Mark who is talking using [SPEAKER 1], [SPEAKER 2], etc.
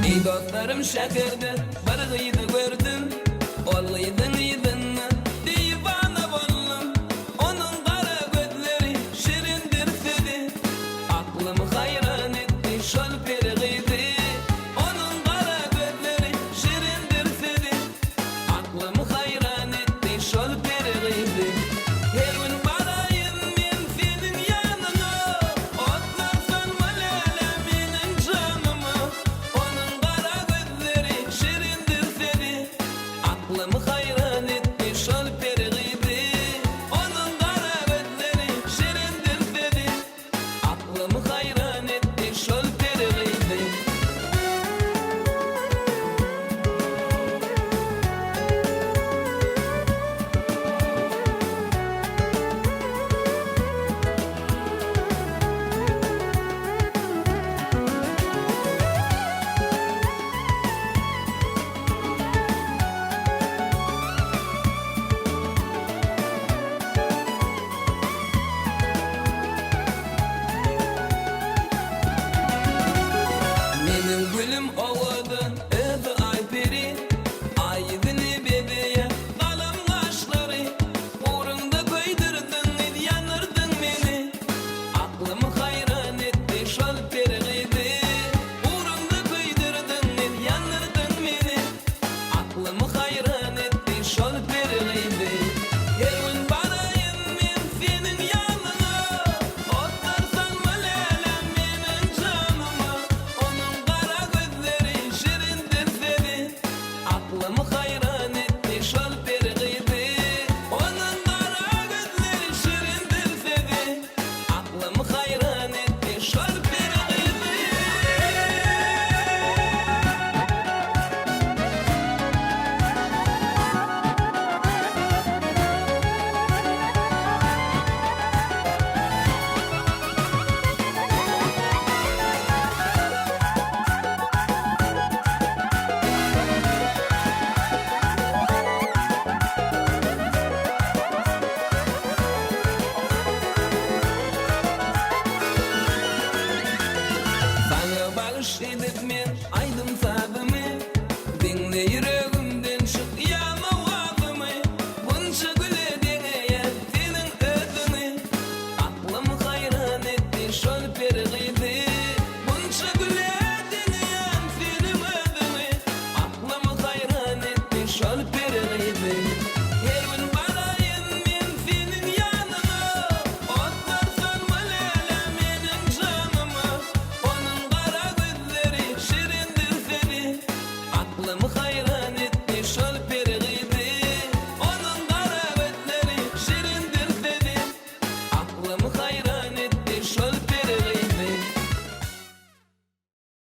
[SPEAKER 1] Ey dostlarım şakırdı, bir gıydı gördüm. Ol gıydın gıydınna, divana bollum. Onun kara gözleri şirindir dedi. Aklımı hayran etti, şol bir gıydı. Onun kara gözleri şirindir dedi. Aklımı hayran etti, şol bir gıydı. Her gün barayım men senin yanına. Otlar sönmelele menin canıma. Onun kara gözleri şirindir dedi. Aklımı hayran etti, şol bir gıydı. Onun kara gözleri şirindir dedi. Aklımı hayran etti, şol bir gıydı. Menin gülüm oğudu, ödü ay peri. Aydını bebeğe, kalem kaşları. Uğrunda koydurdun, yanırdın beni. Aklımı hayran etti, şol bir gıydı. Uğrunda koydurdun, yanırdın beni. Aklımı hayran etti, şol bir gıydı. Her gün barayım men senin yanına. Otlar sönmelele menin canıma. Onun kara gözleri şirindir dedi. Aklımı hayran etti, şol bir gıydı. Onun kara gözleri şirindir dedi. Aklımı hayran etti, şol bir gıydı. Sana bağış edip men aydım sabımı. Dinle yürü